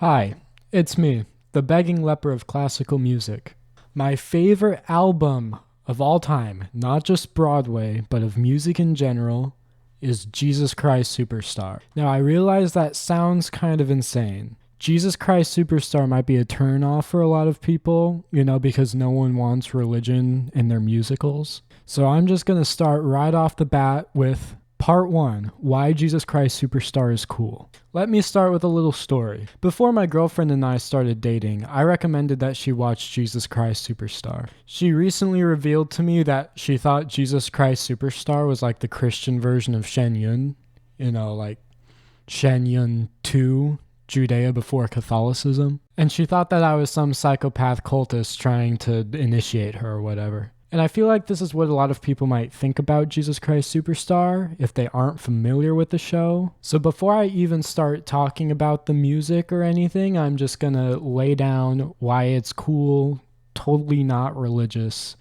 Hi, it's me, the begging leper of classical music. My favorite album of all time, not just Broadway, but of music in general, is Jesus Christ Superstar. Now, I realize that sounds kind of insane. Jesus Christ Superstar might be a turnoff for a lot of people, because no one wants religion in their musicals. So I'm just going to start right off the bat with Part 1, Why Jesus Christ Superstar is Cool. Let me start with a little story. Before my girlfriend and I started dating, I recommended that she watch Jesus Christ Superstar. She recently revealed to me that she thought Jesus Christ Superstar was like the Christian version of Shen Yun, like Shen Yun 2, Judea before Catholicism. And she thought that I was some psychopath cultist trying to initiate her or whatever. And I feel like this is what a lot of people might think about Jesus Christ Superstar if they aren't familiar with the show. So before I even start talking about the music or anything, I'm just gonna lay down why it's cool, totally not religious,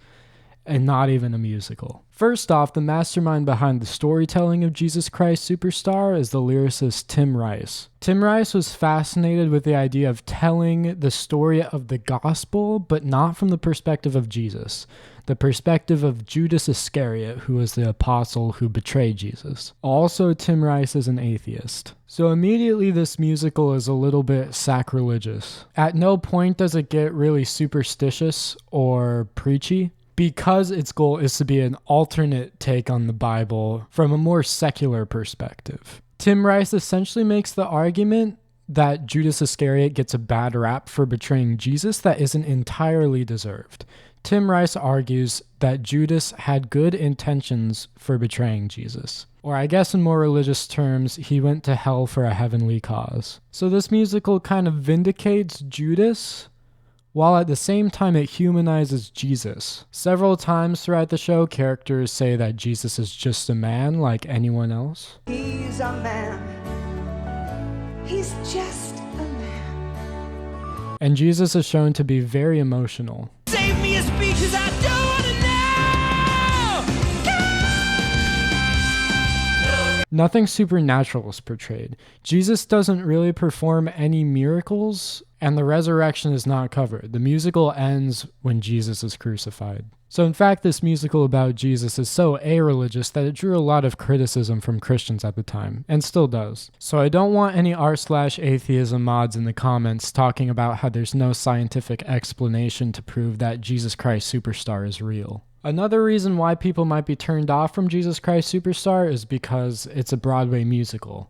and not even a musical. First off, the mastermind behind the storytelling of Jesus Christ Superstar is the lyricist Tim Rice. Tim Rice was fascinated with the idea of telling the story of the gospel, but not from the perspective of Jesus. The perspective of Judas Iscariot, who was the apostle who betrayed Jesus. Also, Tim Rice is an atheist. So immediately this musical is a little bit sacrilegious. At no point does it get really superstitious or preachy, because its goal is to be an alternate take on the Bible from a more secular perspective. Tim Rice essentially makes the argument that Judas Iscariot gets a bad rap for betraying Jesus that isn't entirely deserved. Tim Rice argues that Judas had good intentions for betraying Jesus. Or I guess in more religious terms, he went to hell for a heavenly cause. So this musical kind of vindicates Judas, while at the same time it humanizes Jesus. Several times throughout the show, characters say that Jesus is just a man like anyone else. He's a man. He's just a man. And Jesus is shown to be very emotional. Save me a speech 'cause I don't wanna know. Nothing supernatural is portrayed. Jesus doesn't really perform any miracles, and the resurrection is not covered. The musical ends when Jesus is crucified. So in fact, this musical about Jesus is so a-religious that it drew a lot of criticism from Christians at the time, and still does. So I don't want any r/atheism mods in the comments talking about how there's no scientific explanation to prove that Jesus Christ Superstar is real. Another reason why people might be turned off from Jesus Christ Superstar is because it's a Broadway musical.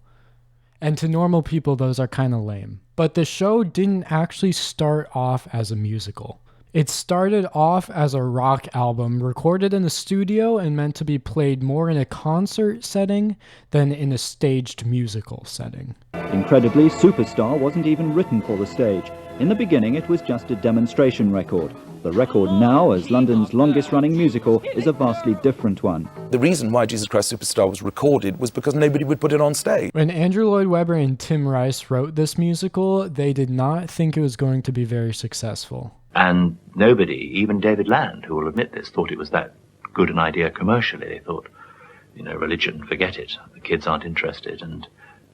And to normal people, those are kind of lame. But the show didn't actually start off as a musical. It started off as a rock album recorded in a studio and meant to be played more in a concert setting than in a staged musical setting. Incredibly, Superstar wasn't even written for the stage. In the beginning, it was just a demonstration record. The record now, as London's longest-running musical, is a vastly different one. The reason why Jesus Christ Superstar was recorded was because nobody would put it on stage. When Andrew Lloyd Webber and Tim Rice wrote this musical, they did not think it was going to be very successful. And nobody, even David Land, who will admit this, thought it was that good an idea commercially. They thought, religion, forget it. The kids aren't interested, and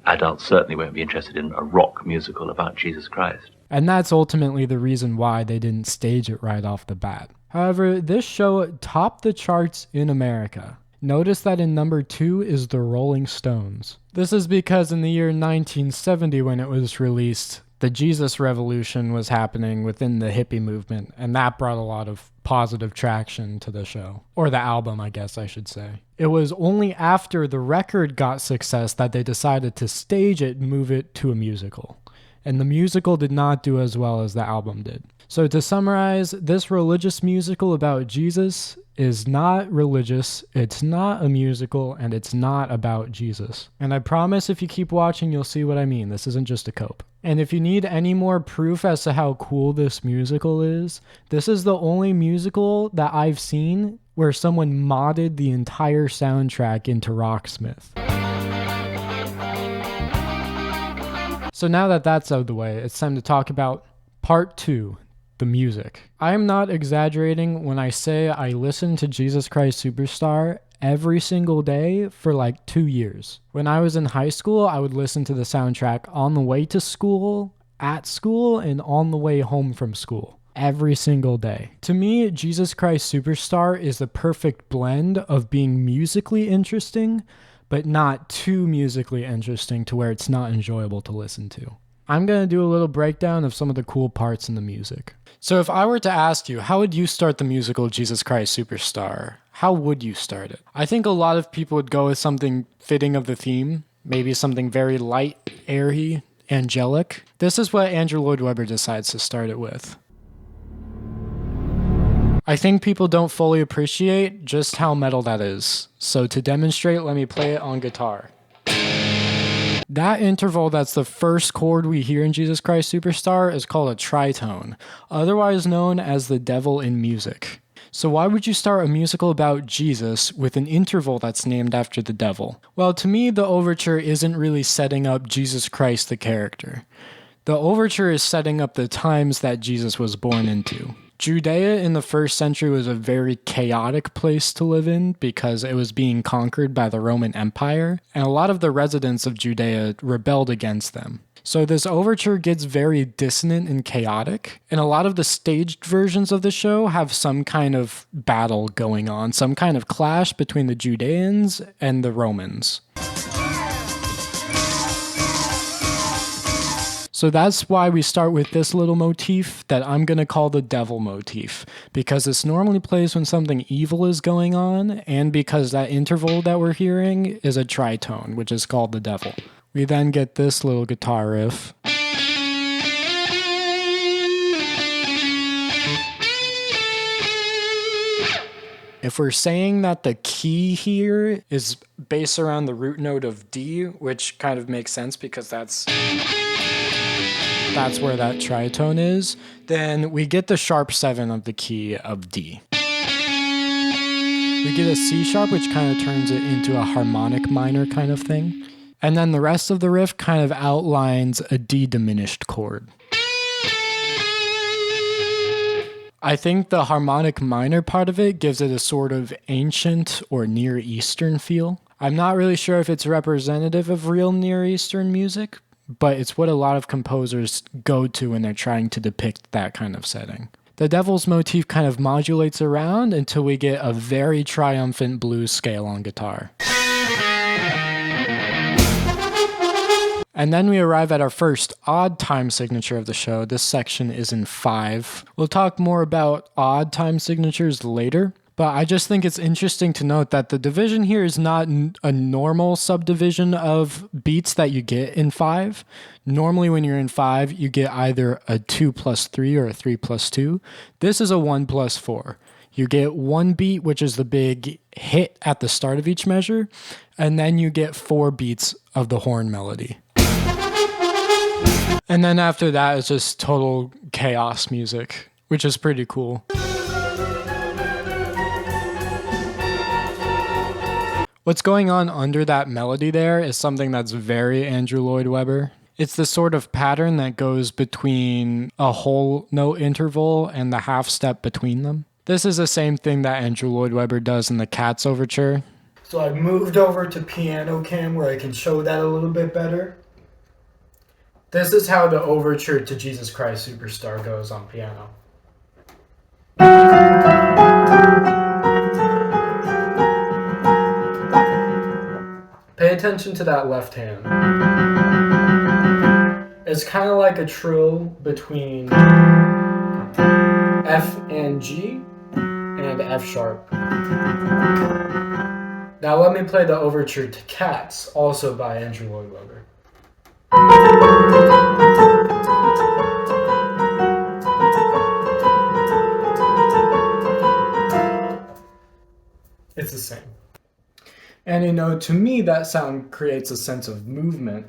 adults certainly won't be interested in a rock musical about Jesus Christ. And that's ultimately the reason why they didn't stage it right off the bat. However, this show topped the charts in America. Notice that in number 2 is the Rolling Stones. This is because in the year 1970 when it was released, the Jesus Revolution was happening within the hippie movement, and that brought a lot of positive traction to the show. Or the album, I guess I should say. It was only after the record got success that they decided to stage it and move it to a musical. And the musical did not do as well as the album did. So to summarize, this religious musical about Jesus is not religious, it's not a musical, and it's not about Jesus. And I promise if you keep watching, you'll see what I mean. This isn't just a cope. And if you need any more proof as to how cool this musical is, this is the only musical that I've seen where someone modded the entire soundtrack into Rocksmith. So now that that's out of the way, it's time to talk about Part 2, the music. I am not exaggerating when I say I listened to Jesus Christ Superstar every single day for like 2 years. When I was in high school, I would listen to the soundtrack on the way to school, at school and on the way home from school. Every single day. To me, Jesus Christ Superstar is the perfect blend of being musically interesting, but not too musically interesting to where it's not enjoyable to listen to. I'm going to do a little breakdown of some of the cool parts in the music. So if I were to ask you, how would you start the musical Jesus Christ Superstar? How would you start it? I think a lot of people would go with something fitting of the theme, maybe something very light, airy, angelic. This is what Andrew Lloyd Webber decides to start it with. I think people don't fully appreciate just how metal that is. So to demonstrate, let me play it on guitar. That interval that's the first chord we hear in Jesus Christ Superstar is called a tritone, otherwise known as the devil in music. So why would you start a musical about Jesus with an interval that's named after the devil? Well, to me, the overture isn't really setting up Jesus Christ the character. The overture is setting up the times that Jesus was born into. Judea in the first century was a very chaotic place to live in because it was being conquered by the Roman Empire, and a lot of the residents of Judea rebelled against them. So this overture gets very dissonant and chaotic, and a lot of the staged versions of the show have some kind of battle going on, some kind of clash between the Judeans and the Romans. So that's why we start with this little motif that I'm going to call the devil motif, because this normally plays when something evil is going on, and because that interval that we're hearing is a tritone, which is called the devil. We then get this little guitar riff. If we're saying that the key here is based around the root note of D, which kind of makes sense because that's where that tritone is, then we get the sharp 7 of the key of D. We get a C sharp, which kind of turns it into a harmonic minor kind of thing. And then the rest of the riff kind of outlines a D diminished chord. I think the harmonic minor part of it gives it a sort of ancient or Near Eastern feel. I'm not really sure if it's representative of real Near Eastern music, but it's what a lot of composers go to when they're trying to depict that kind of setting. The devil's motif kind of modulates around until we get a very triumphant blues scale on guitar. And then we arrive at our first odd time signature of the show. This section is in 5. We'll talk more about odd time signatures later, but I just think it's interesting to note that the division here is not a normal subdivision of beats that you get in 5. Normally when you're in 5, you get either a 2+3 or a 3+2. This is a 1+4. You get one beat, which is the big hit at the start of each measure, and then you get 4 beats of the horn melody. And then after that, it's just total chaos music, which is pretty cool. What's going on under that melody there is something that's very Andrew Lloyd Webber. It's the sort of pattern that goes between a whole note interval and the half step between them. This is the same thing that Andrew Lloyd Webber does in the Cats overture. So I've moved over to piano cam where I can show that a little bit better. This is how the overture to Jesus Christ Superstar goes on piano. Pay attention to that left hand. It's kind of like a trill between F and G and F sharp. Now let me play the overture to Cats, also by Andrew Lloyd Webber. It's the same. And you know, to me, that sound creates a sense of movement.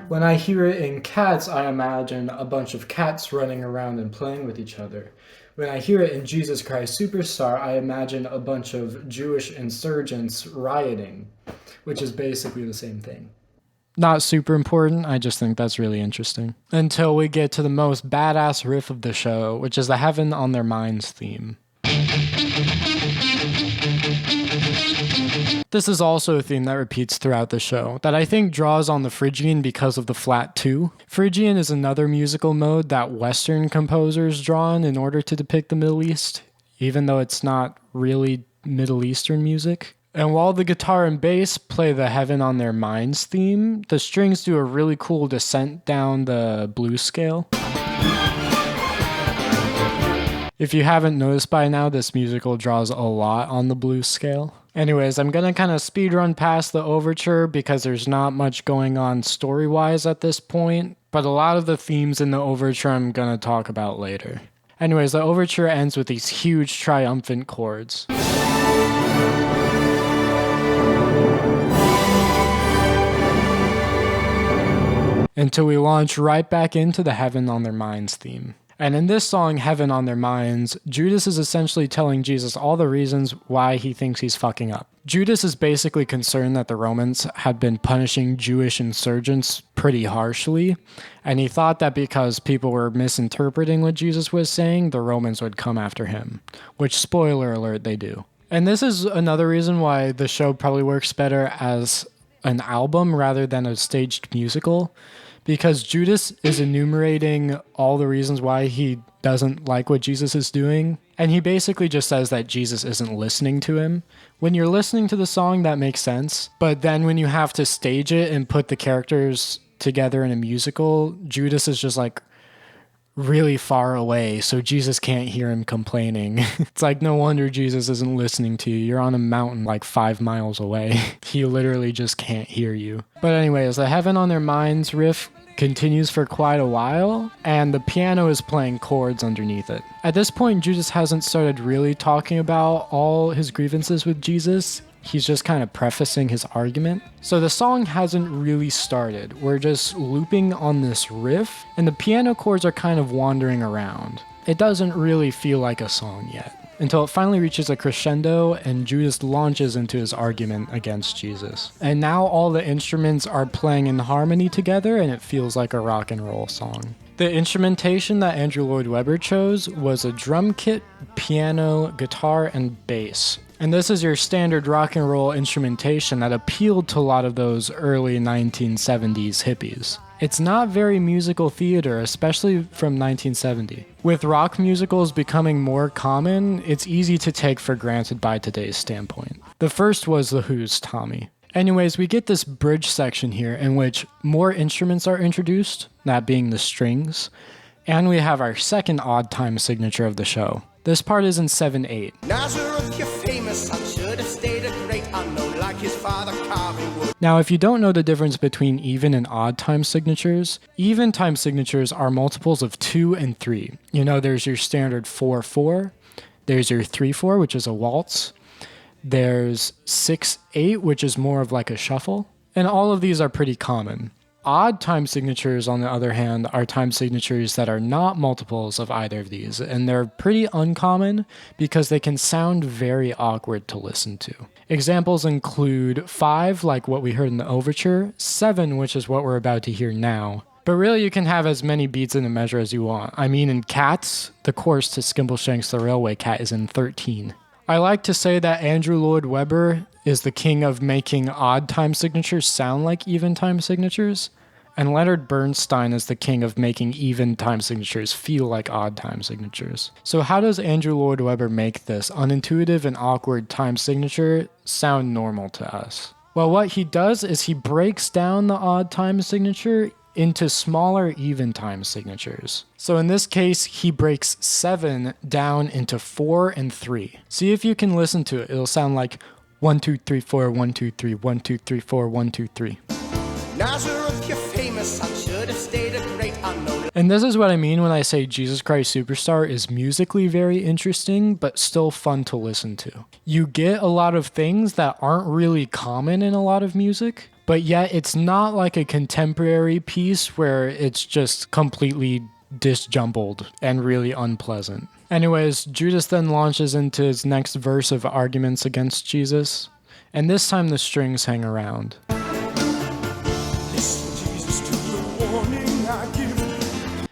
When I hear it in Cats, I imagine a bunch of cats running around and playing with each other. When I hear it in Jesus Christ Superstar, I imagine a bunch of Jewish insurgents rioting, which is basically the same thing. Not super important, I just think that's really interesting. Until we get to the most badass riff of the show, which is the Heaven on Their Minds theme. This is also a theme that repeats throughout the show, that I think draws on the Phrygian because of the flat 2. Phrygian is another musical mode that Western composers draw on in order to depict the Middle East, even though it's not really Middle Eastern music. And while the guitar and bass play the Heaven on Their Minds theme, the strings do a really cool descent down the blues scale. If you haven't noticed by now, this musical draws a lot on the blues scale. Anyways, I'm gonna kind of speed run past the overture because there's not much going on story-wise at this point, but a lot of the themes in the overture I'm gonna talk about later. Anyways, the overture ends with these huge triumphant chords. Until we launch right back into the Heaven on Their Minds theme. And in this song, Heaven on Their Minds, Judas is essentially telling Jesus all the reasons why he thinks he's fucking up. Judas is basically concerned that the Romans had been punishing Jewish insurgents pretty harshly, and he thought that because people were misinterpreting what Jesus was saying, the Romans would come after him, which, spoiler alert, they do. And this is another reason why the show probably works better as an album rather than a staged musical, because Judas is enumerating all the reasons why he doesn't like what Jesus is doing, and he basically just says that Jesus isn't listening to him. When you're listening to the song, that makes sense, but then when you have to stage it and put the characters together in a musical, Judas is just like really far away, so Jesus can't hear him complaining. It's like, no wonder Jesus isn't listening to you. You're on a mountain like 5 miles away. He literally just can't hear you. But anyways, the Heaven on Their Minds riff continues for quite a while, and the piano is playing chords underneath it. At this point, Judas hasn't started really talking about all his grievances with Jesus. He's just kind of prefacing his argument. So the song hasn't really started. We're just looping on this riff, and the piano chords are kind of wandering around. It doesn't really feel like a song yet, until it finally reaches a crescendo and Judas launches into his argument against Jesus. And now all the instruments are playing in harmony together, and it feels like a rock and roll song. The instrumentation that Andrew Lloyd Webber chose was a drum kit, piano, guitar, and bass. And this is your standard rock and roll instrumentation that appealed to a lot of those early 1970s hippies. It's not very musical theater, especially from 1970. With rock musicals becoming more common, it's easy to take for granted by today's standpoint. The first was The Who's Tommy. Anyways, we get this bridge section here in which more instruments are introduced, that being the strings, and we have our second odd time signature of the show. This part is in 7/8. Nazareth, you're famous, son, should have stayed a great unknown like his father carving wood. Now, if you don't know the difference between even and odd time signatures, even time signatures are multiples of 2 and 3. You know, there's your standard 4/4, there's your 3/4, which is a waltz, there's 6/8, which is more of like a shuffle, and all of these are pretty common. Odd time signatures, on the other hand, are time signatures that are not multiples of either of these, and they're pretty uncommon because they can sound very awkward to listen to. Examples include 5, like what we heard in the overture, 7, which is what we're about to hear now. But really, you can have as many beats in a measure as you want. I mean, in Cats, the chorus to Skimbleshanks the Railway Cat is in 13. I like to say that Andrew Lloyd Webber is the king of making odd time signatures sound like even time signatures, and Leonard Bernstein is the king of making even time signatures feel like odd time signatures. So how does Andrew Lloyd Webber make this unintuitive and awkward time signature sound normal to us? Well, what he does is he breaks down the odd time signature into smaller even time signatures. So in this case, he breaks 7 down into 4 and 3. See if you can listen to it. It'll sound like 1, 2, 3, 4, 1, 2, 3, 1, 2, 3, 4, 1, 2, 3. Nazareth, you're famous, son, should have stayed a great unknown. And this is what I mean when I say Jesus Christ Superstar is musically very interesting, but still fun to listen to. You get a lot of things that aren't really common in a lot of music, but yet it's not like a contemporary piece where it's just completely disjumbled and really unpleasant. Anyways, Judas then launches into his next verse of arguments against Jesus, and this time the strings hang around.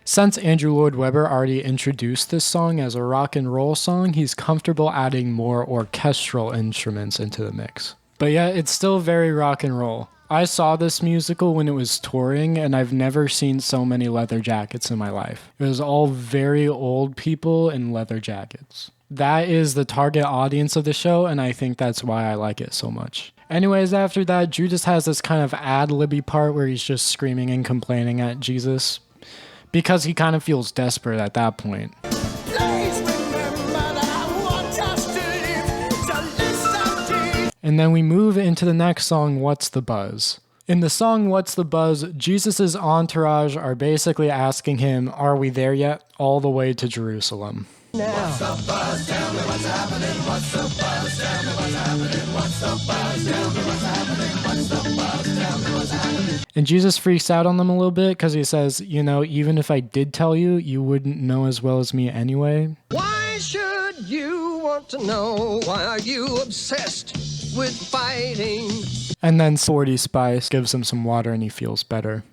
Since Andrew Lloyd Webber already introduced this song as a rock and roll song, he's comfortable adding more orchestral instruments into the mix. But yeah, it's still very rock and roll. I saw this musical when it was touring, and I've never seen so many leather jackets in my life. It was all very old people in leather jackets. That is the target audience of the show, and I think that's why I like it so much. Anyways, after that, Judas has this kind of ad-libby part where he's just screaming and complaining at Jesus because he kind of feels desperate at that point. Please remember that I want us to live, to listen to. And then we move into the next song, What's the Buzz? In the song What's the Buzz, Jesus' entourage are basically asking him, are we there yet? All the way to Jerusalem. What's the buzz? Tell me what's happening. What's the buzz? Tell me what's happening. What's the buzz? Tell me what's happening. What's the buzz? Tell me what's happening. And Jesus freaks out on them a little bit because he says, you know, even if I did tell you, you wouldn't know as well as me anyway. Why should you want to know? Why are you obsessed with fighting? And then Sporty Spice gives him some water and he feels better.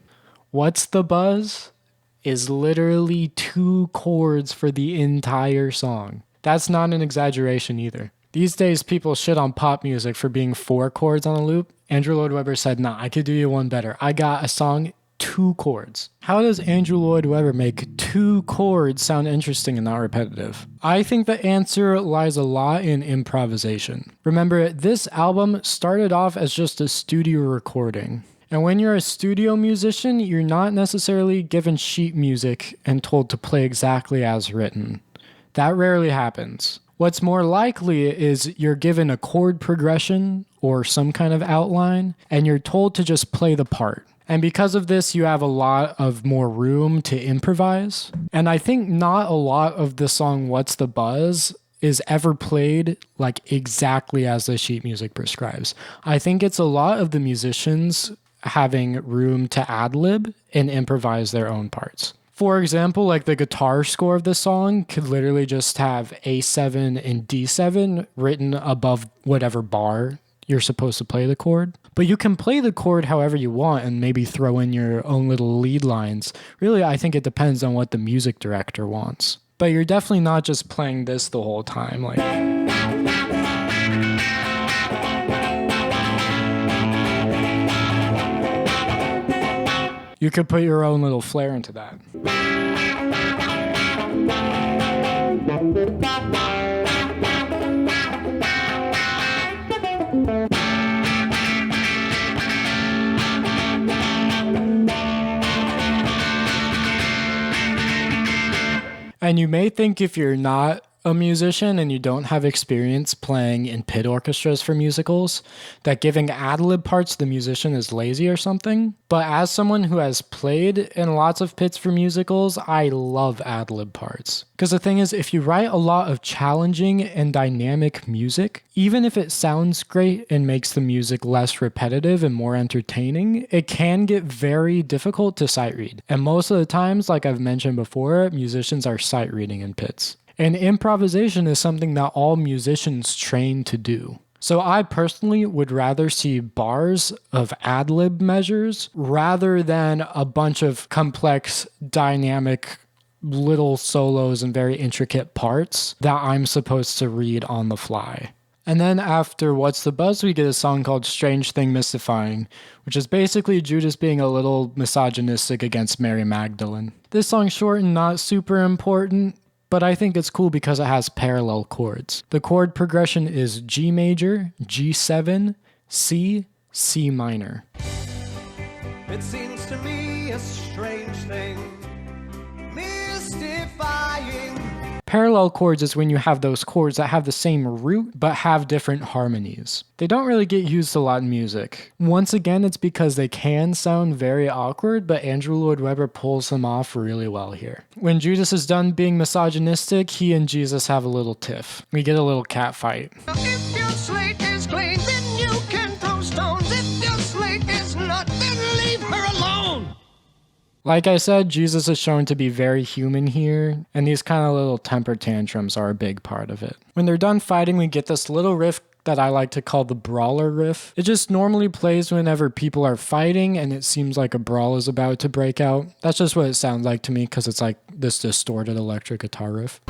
What's the Buzz? Is literally 2 chords for the entire song. That's not an exaggeration either. These days, people shit on pop music for being 4 chords on a loop. Andrew Lloyd Webber said, nah, I could do you one better. I got a song, 2 chords. How does Andrew Lloyd Webber make 2 chords sound interesting and not repetitive? I think the answer lies a lot in improvisation. Remember, this album started off as just a studio recording. And when you're a studio musician, you're not necessarily given sheet music and told to play exactly as written. That rarely happens. What's more likely is you're given a chord progression or some kind of outline, and you're told to just play the part. And because of this, you have a lot of more room to improvise. And I think not a lot of the song What's the Buzz is ever played like exactly as the sheet music prescribes. I think it's a lot of the musicians having room to ad-lib and improvise their own parts. For example, like the guitar score of the song could literally just have A7 and D7 written above whatever bar you're supposed to play the chord. But you can play the chord however you want and maybe throw in your own little lead lines. Really, I think it depends on what the music director wants. But you're definitely not just playing this the whole time. Like, you could put your own little flair into that. And you may think if you're not a musician and you don't have experience playing in pit orchestras for musicals, that giving ad-lib parts to the musician is lazy or something. But as someone who has played in lots of pits for musicals, I love ad-lib parts. Because the thing is, if you write a lot of challenging and dynamic music, even if it sounds great and makes the music less repetitive and more entertaining, it can get very difficult to sight read. And most of the times, like I've mentioned before, musicians are sight reading in pits. And improvisation is something that all musicians train to do. So I personally would rather see bars of ad-lib measures rather than a bunch of complex, dynamic, little solos and very intricate parts that I'm supposed to read on the fly. And then after What's the Buzz, we get a song called Strange Thing Mystifying, which is basically Judas being a little misogynistic against Mary Magdalene. This song's short and not super important, but I think it's cool because it has parallel chords. The chord progression is G major, G7, C, C minor. It seems to me a strange thing, mystifying. Parallel chords is when you have those chords that have the same root but have different harmonies. They don't really get used a lot in music. Once again, it's because they can sound very awkward, but Andrew Lloyd Webber pulls them off really well here. When Judas is done being misogynistic, he and Jesus have a little tiff. We get a little cat fight. If your slate is clean, then you can throw stones. If your slate is not, then leave her alone. Like I said, Jesus is shown to be very human here, and these kind of little temper tantrums are a big part of it. When they're done fighting, we get this little riff that I like to call the brawler riff. It just normally plays whenever people are fighting and it seems like a brawl is about to break out. That's just what it sounds like to me because it's like this distorted electric guitar riff.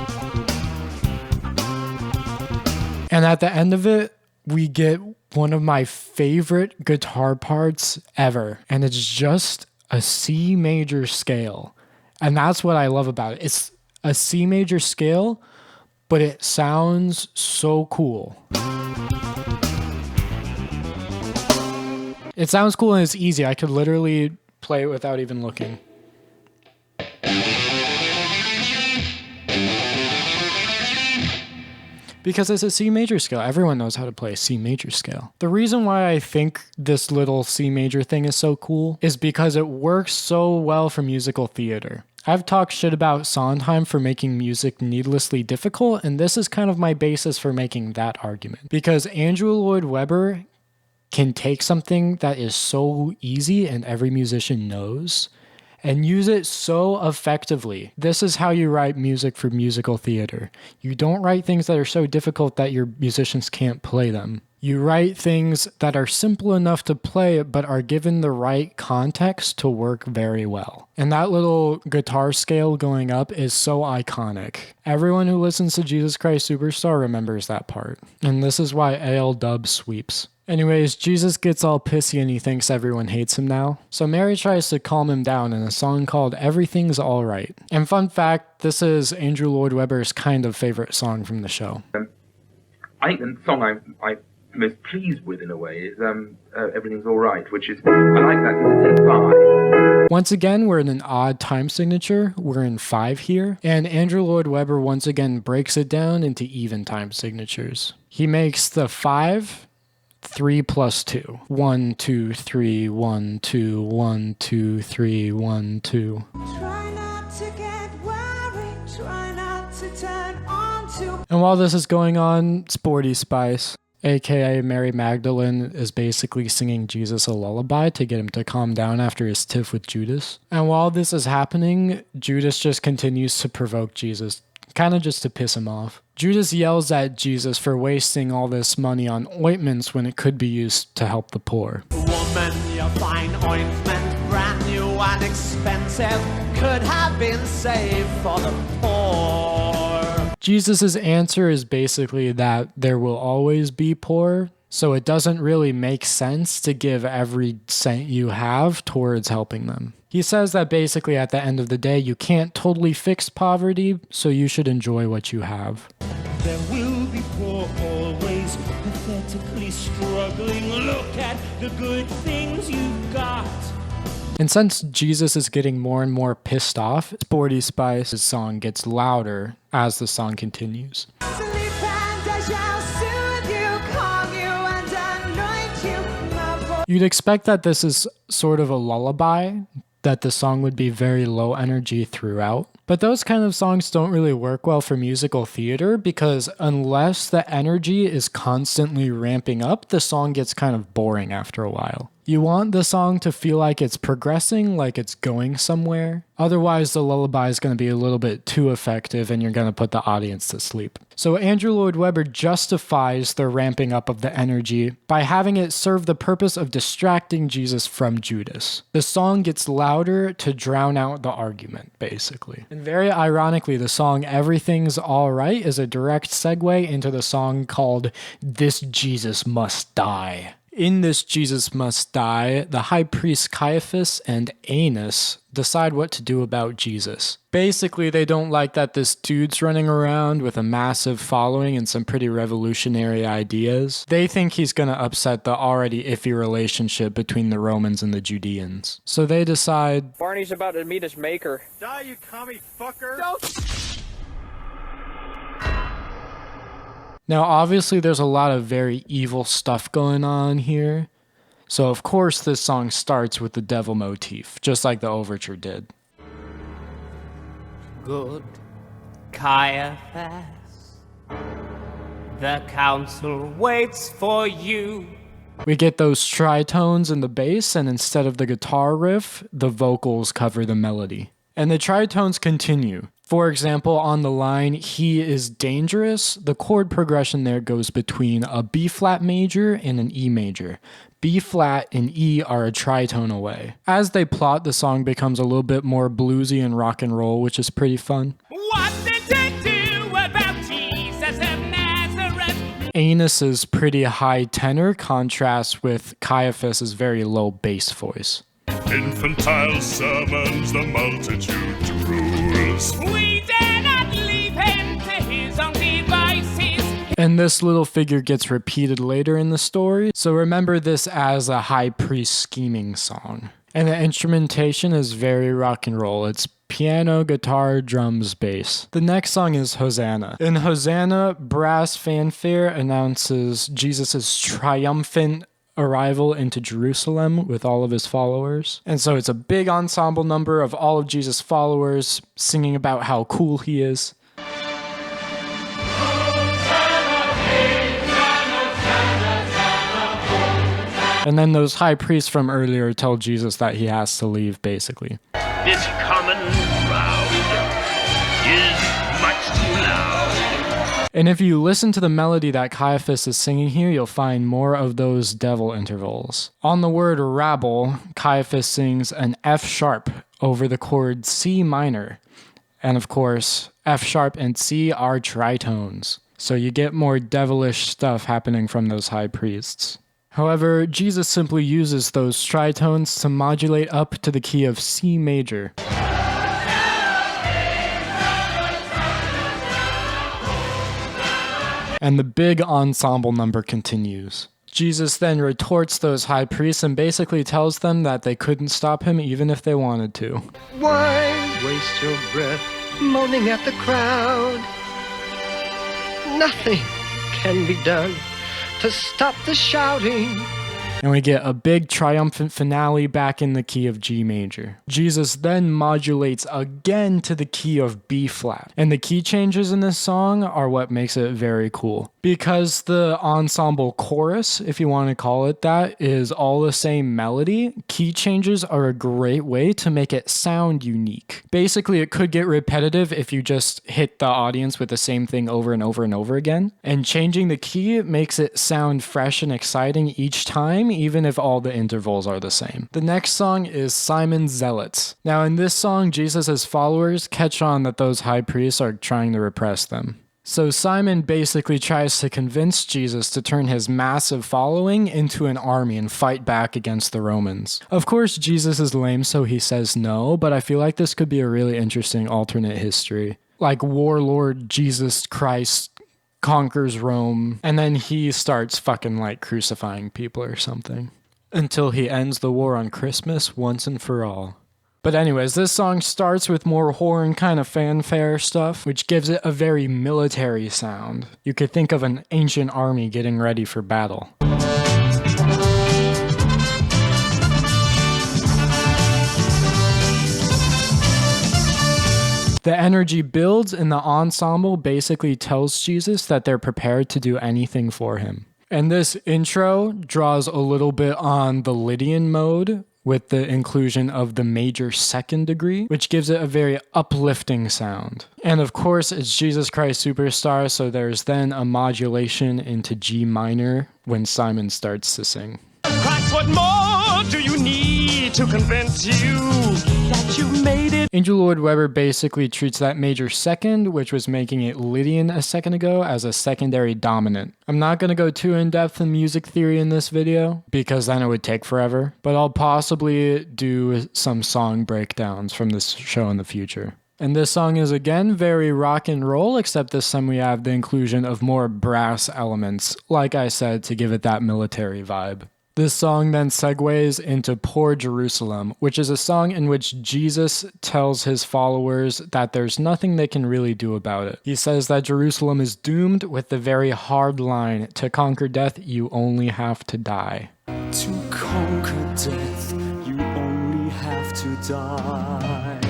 And at the end of it, we get one of my favorite guitar parts ever. And it's just a C major scale. And that's what I love about it. It's a C major scale, but it sounds so cool. It sounds cool and it's easy. I could literally play it without even looking. Because it's a C major scale. Everyone knows how to play a C major scale. The reason why I think this little C major thing is so cool is because it works so well for musical theater. I've talked shit about Sondheim for making music needlessly difficult, and this is kind of my basis for making that argument. Because Andrew Lloyd Webber can take something that is so easy and every musician knows and use it so effectively. This is how you write music for musical theater. You don't write things that are so difficult that your musicians can't play them. You write things that are simple enough to play but are given the right context to work very well. And that little guitar scale going up is so iconic. Everyone who listens to Jesus Christ Superstar remembers that part. And this is why AL Dub sweeps. Anyways, Jesus gets all pissy and he thinks everyone hates him now. So Mary tries to calm him down in a song called Everything's Alright. And fun fact, this is Andrew Lloyd Webber's kind of favorite song from the show. I think the song I'm most pleased with in a way is Everything's Alright, which is, I like that because it's in 5. Once again, we're in an odd time signature. We're in 5 here. And Andrew Lloyd Webber once again breaks it down into even time signatures. He makes the 5 3 plus 2. 1, 2, 3, 1, 2, 1, 2, 3, 1, 2. Try not to get worried, try not to turn on to. And while this is going on, Sporty Spice, aka Mary Magdalene, is basically singing Jesus a lullaby to get him to calm down after his tiff with Judas. And while this is happening, Judas just continues to provoke Jesus, kind of just to piss him off. Judas yells at Jesus for wasting all this money on ointments when it could be used to help the poor. Woman, your fine ointment, brand new and expensive, could have been saved for the poor. Jesus' answer is basically that there will always be poor, so it doesn't really make sense to give every cent you have towards helping them. He says that basically at the end of the day, you can't totally fix poverty, so you should enjoy what you have. There will be poor always, pathetically struggling. Look at the good things you've got. And since Jesus is getting more and more pissed off, Sporty Spice's song gets louder as the song continues. Sleep and I shall soothe you, calm you and anoint you. You'd expect that this is sort of a lullaby, that the song would be very low energy throughout. But those kind of songs don't really work well for musical theater because unless the energy is constantly ramping up, the song gets kind of boring after a while. You want the song to feel like it's progressing, like it's going somewhere. Otherwise, the lullaby is going to be a little bit too effective and you're going to put the audience to sleep. So Andrew Lloyd Webber justifies the ramping up of the energy by having it serve the purpose of distracting Jesus from Judas. The song gets louder to drown out the argument, basically. And very ironically, the song Everything's Alright is a direct segue into the song called This Jesus Must Die. In This Jesus Must Die, the high priest Caiaphas and Annas decide what to do about Jesus. Basically, they don't like that this dude's running around with a massive following and some pretty revolutionary ideas. They think he's gonna upset the already iffy relationship between the Romans and the Judeans. So they decide, Barney's about to meet his maker. Die, you commie fucker! Now, obviously, there's a lot of very evil stuff going on here. So, of course, this song starts with the devil motif, just like the overture did. Good Caiaphas, the council waits for you. We get those tritones in the bass, and instead of the guitar riff, the vocals cover the melody. And the tritones continue. For example, on the line, he is dangerous, the chord progression there goes between a B flat major and an E major. B flat and E are a tritone away. As they plot, the song becomes a little bit more bluesy and rock and roll, which is pretty fun. What did they do about Jesus of Nazareth? Anas's pretty high tenor contrasts with Caiaphas's very low bass voice. Infantile sermons the multitude drools. We dare not leave him to his own devices. And this little figure gets repeated later in the story, so remember this as a high priest scheming song. And the instrumentation is very rock and roll. It's piano, guitar, drums, bass. The next song is Hosanna. In Hosanna, brass fanfare announces Jesus' triumphant arrival into Jerusalem with all of his followers. And so it's a big ensemble number of all of Jesus' followers singing about how cool he is. And then those high priests from earlier tell Jesus that he has to leave, basically. This common crowd is much too loud. And if you listen to the melody that Caiaphas is singing here, you'll find more of those devil intervals. On the word rabble, Caiaphas sings an F sharp over the chord C minor. And of course, F sharp and C are tritones. So you get more devilish stuff happening from those high priests. However, Jesus simply uses those tritones to modulate up to the key of C major. And the big ensemble number continues. Jesus then retorts those high priests and basically tells them that they couldn't stop him even if they wanted to. Why waste your breath moaning at the crowd? Nothing can be done to stop the shouting. And we get a big triumphant finale back in the key of G major. Jesus then modulates again to the key of B flat. And the key changes in this song are what makes it very cool. Because the ensemble chorus, if you want to call it that, is all the same melody, key changes are a great way to make it sound unique. Basically, it could get repetitive if you just hit the audience with the same thing over and over and over again. And changing the key makes it sound fresh and exciting each time, even if all the intervals are the same. The next song is Simon's Zealots. Now in this song, Jesus' followers catch on that those high priests are trying to repress them. So Simon basically tries to convince Jesus to turn his massive following into an army and fight back against the Romans. Of course, Jesus is lame, so he says no, but I feel like this could be a really interesting alternate history. Like warlord Jesus Christ conquers Rome, and then he starts fucking like crucifying people or something. Until he ends the war on Christmas once and for all. But anyways, this song starts with more horn kind of fanfare stuff, which gives it a very military sound. You could think of an ancient army getting ready for battle. The energy builds and the ensemble basically tells Jesus that they're prepared to do anything for him. And this intro draws a little bit on the Lydian mode with the inclusion of the major second degree, which gives it a very uplifting sound. And of course, it's Jesus Christ Superstar, so there's then a modulation into G minor when Simon starts to sing. Christ, what more do you need to convince you that you made it? Angel Lord Weber basically treats that major second, which was making it Lydian a second ago, as a secondary dominant. I'm not going to go too in-depth in music theory in this video, because then it would take forever, but I'll possibly do some song breakdowns from this show in the future. And this song is again very rock and roll, except this time we have the inclusion of more brass elements, like I said, to give it that military vibe. This song then segues into Poor Jerusalem, which is a song in which Jesus tells his followers that there's nothing they can really do about it. He says that Jerusalem is doomed with the very hard line, to conquer death, you only have to die. To conquer death, you only have to die.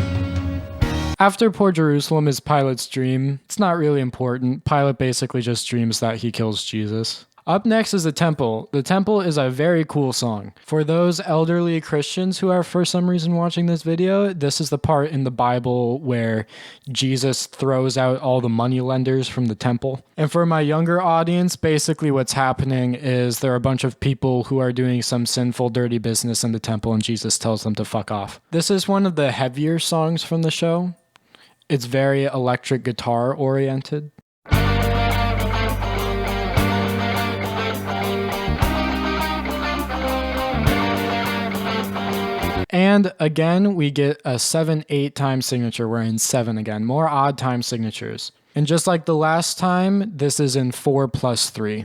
After Poor Jerusalem is Pilate's dream. It's not really important. Pilate basically just dreams that he kills Jesus. Up next is The Temple. The Temple is a very cool song. For those elderly Christians who are for some reason watching this video, this is the part in the Bible where Jesus throws out all the moneylenders from the temple. And for my younger audience, basically what's happening is there are a bunch of people who are doing some sinful, dirty business in the temple and Jesus tells them to fuck off. This is one of the heavier songs from the show. It's very electric guitar oriented. And again, we get a 7/8 time signature. We're in 7 again. More odd time signatures. And just like the last time, this is in 4+3.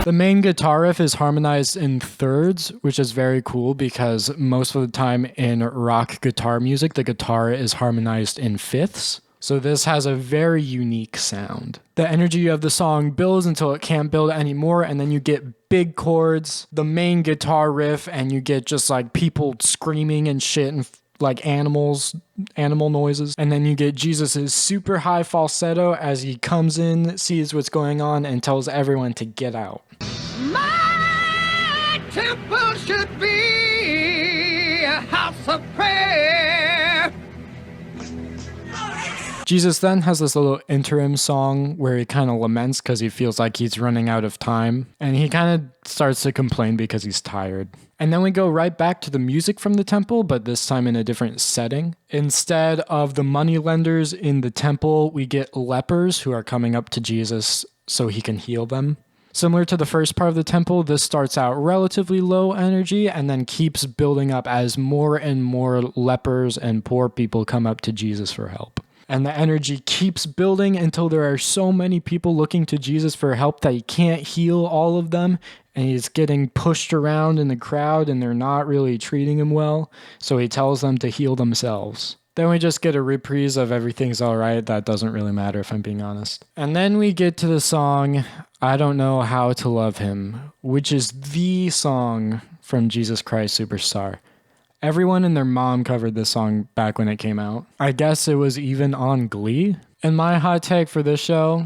The main guitar riff is harmonized in thirds, which is very cool because most of the time in rock guitar music, the guitar is harmonized in fifths. So this has a very unique sound. The energy of the song builds until it can't build anymore, and then you get big chords, the main guitar riff, and you get just like people screaming and shit and like animal noises. And then you get Jesus's super high falsetto as he comes in, sees what's going on, and tells everyone to get out. My temple should be a house of prayer. Jesus then has this little interim song where he kind of laments because he feels like he's running out of time. And he kind of starts to complain because he's tired. And then we go right back to the music from the temple, but this time in a different setting. Instead of the moneylenders in the temple, we get lepers who are coming up to Jesus so he can heal them. Similar to the first part of the temple, this starts out relatively low energy and then keeps building up as more and more lepers and poor people come up to Jesus for help. And the energy keeps building until there are so many people looking to Jesus for help that he can't heal all of them. And he's getting pushed around in the crowd and they're not really treating him well. So he tells them to heal themselves. Then we just get a reprise of Everything's Alright. That doesn't really matter if I'm being honest. And then we get to the song, I Don't Know How to Love Him, which is the song from Jesus Christ Superstar. Everyone and their mom covered this song back when it came out. I guess it was even on Glee. And my hot take for this show,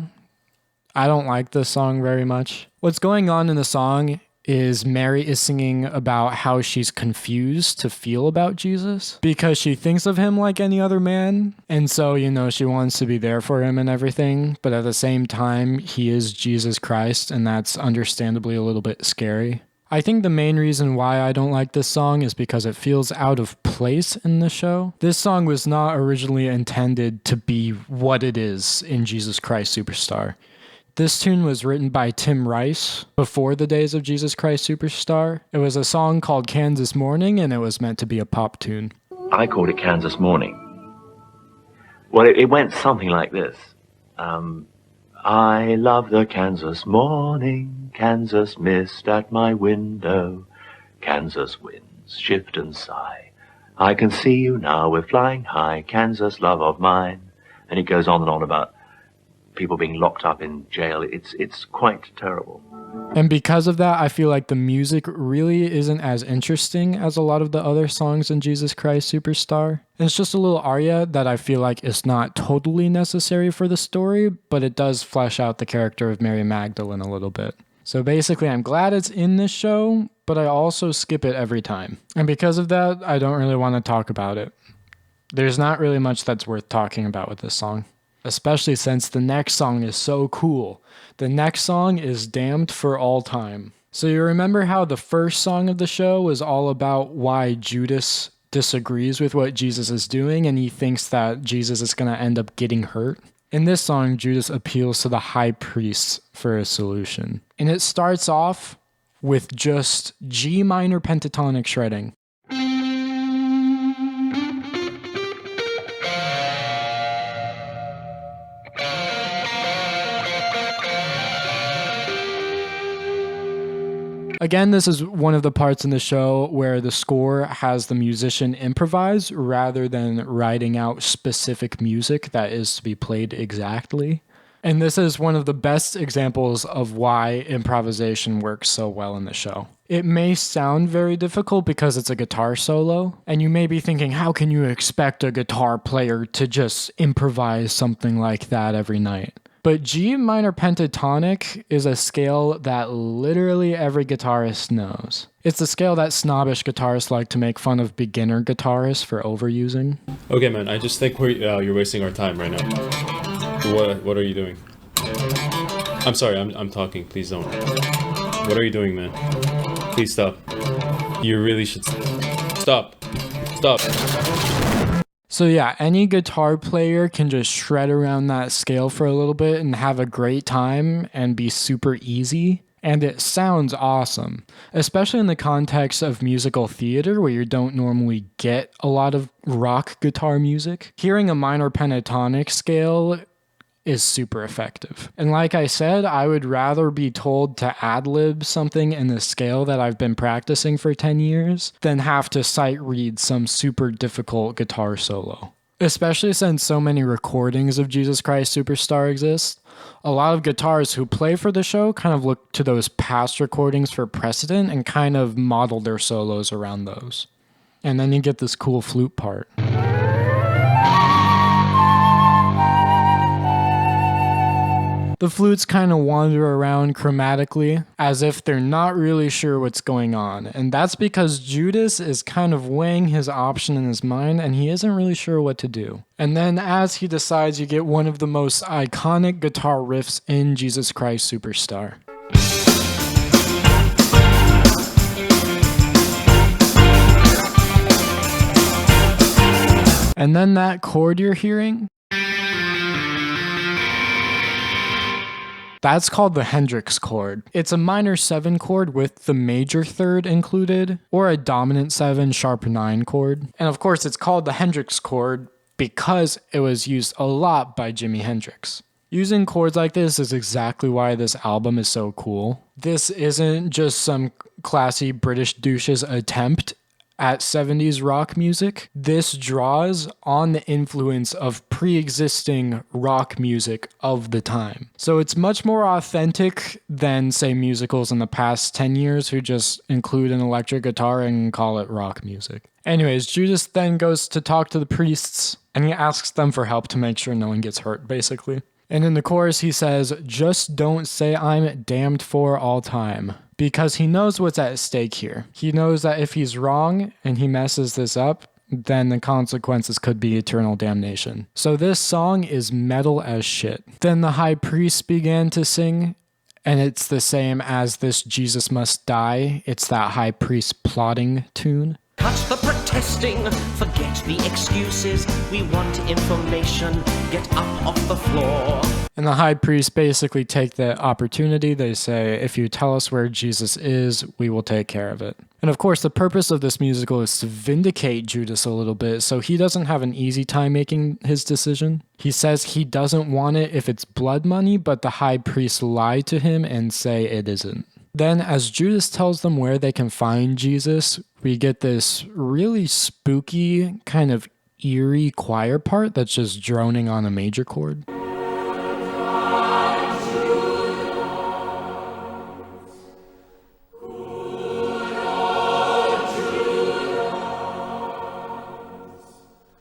I don't like this song very much. What's going on in the song is Mary is singing about how she's confused to feel about Jesus because she thinks of him like any other man. And so, she wants to be there for him and everything. But at the same time, he is Jesus Christ, and that's understandably a little bit scary. I think the main reason why I don't like this song is because it feels out of place in the show. This song was not originally intended to be what it is in Jesus Christ Superstar. This tune was written by Tim Rice before the days of Jesus Christ Superstar. It was a song called Kansas Morning, and it was meant to be a pop tune. I called it Kansas Morning. Well, it went something like this. I love the Kansas morning, Kansas mist at my window, Kansas winds shift and sigh. I can see you now, we're flying high, Kansas love of mine. And it goes on and on about people being locked up in jail. It's quite terrible. And because of that, I feel like the music really isn't as interesting as a lot of the other songs in Jesus Christ Superstar. And it's just a little aria that I feel like is not totally necessary for the story, but it does flesh out the character of Mary Magdalene a little bit. So basically, I'm glad it's in this show, but I also skip it every time. And because of that, I don't really want to talk about it. There's not really much that's worth talking about with this song, especially since the next song is so cool. The next song is Damned for All Time. So you remember how the first song of the show was all about why Judas disagrees with what Jesus is doing and he thinks that Jesus is going to end up getting hurt? In this song, Judas appeals to the high priest for a solution. And it starts off with just G minor pentatonic shredding. Again, this is one of the parts in the show where the score has the musician improvise rather than writing out specific music that is to be played exactly. And this is one of the best examples of why improvisation works so well in the show. It may sound very difficult because it's a guitar solo, and you may be thinking, how can you expect a guitar player to just improvise something like that every night? But G minor pentatonic is a scale that literally every guitarist knows. It's the scale that snobbish guitarists like to make fun of beginner guitarists for overusing. Okay, man, I just think you're wasting our time right now. What are you doing? I'm sorry, I'm talking. Please don't. What are you doing, man? Please stop. You really should stop. Stop. So yeah, any guitar player can just shred around that scale for a little bit and have a great time and be super easy. And it sounds awesome, especially in the context of musical theater where you don't normally get a lot of rock guitar music. Hearing a minor pentatonic scale is super effective. And like I said, I would rather be told to ad-lib something in the scale that I've been practicing for 10 years than have to sight read some super difficult guitar solo. Especially since so many recordings of Jesus Christ Superstar exist, a lot of guitarists who play for the show kind of look to those past recordings for precedent and kind of model their solos around those. And then you get this cool flute part. The flutes kind of wander around chromatically as if they're not really sure what's going on. And that's because Judas is kind of weighing his option in his mind and he isn't really sure what to do. And then as he decides, you get one of the most iconic guitar riffs in Jesus Christ Superstar. And then that chord you're hearing, that's called the Hendrix chord. It's a minor 7 chord with the major third included, or a dominant 7 sharp 9 chord. And of course it's called the Hendrix chord because it was used a lot by Jimi Hendrix. Using chords like this is exactly why this album is so cool. This isn't just some classy British douche's attempt at 70s rock music. This draws on the influence of pre-existing rock music of the time. So it's much more authentic than, say, musicals in the past 10 years who just include an electric guitar and call it rock music. Anyways, Judas then goes to talk to the priests and he asks them for help to make sure no one gets hurt, basically. And in the chorus he says, "Just don't say I'm damned for all time." Because he knows what's at stake here. He knows that if he's wrong and he messes this up, then the consequences could be eternal damnation. So this song is metal as shit. Then the high priest began to sing, and it's the same as this Jesus Must Die. It's that high priest plotting tune. Cut the protesting, forget the excuses. We want information, get up off the floor. And the high priest basically take the opportunity. They say, if you tell us where Jesus is, we will take care of it. And of course, the purpose of this musical is to vindicate Judas a little bit, so he doesn't have an easy time making his decision. He says he doesn't want it if it's blood money, but the high priest lie to him and say it isn't. Then, as Judas tells them where they can find Jesus, we get this really spooky, kind of eerie choir part that's just droning on a major chord.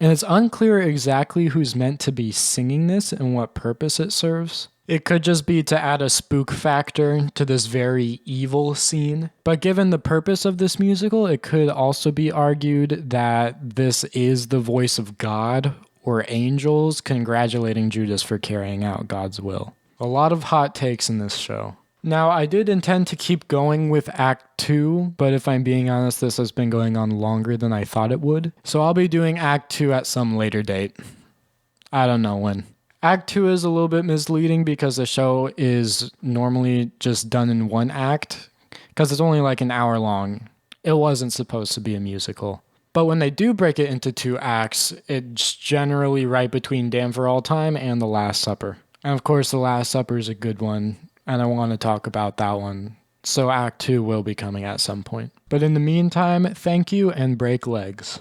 And it's unclear exactly who's meant to be singing this and what purpose it serves. It could just be to add a spook factor to this very evil scene. But given the purpose of this musical, it could also be argued that this is the voice of God or angels congratulating Judas for carrying out God's will. A lot of hot takes in this show. Now, I did intend to keep going with Act 2, but if I'm being honest, this has been going on longer than I thought it would. So I'll be doing Act 2 at some later date. I don't know when. Act 2 is a little bit misleading because the show is normally just done in one act, because it's only like an hour long. It wasn't supposed to be a musical. But when they do break it into 2 acts, it's generally right between Damned for All Time and The Last Supper. And of course, The Last Supper is a good one, and I want to talk about that one. So Act 2 will be coming at some point. But in the meantime, thank you and break legs.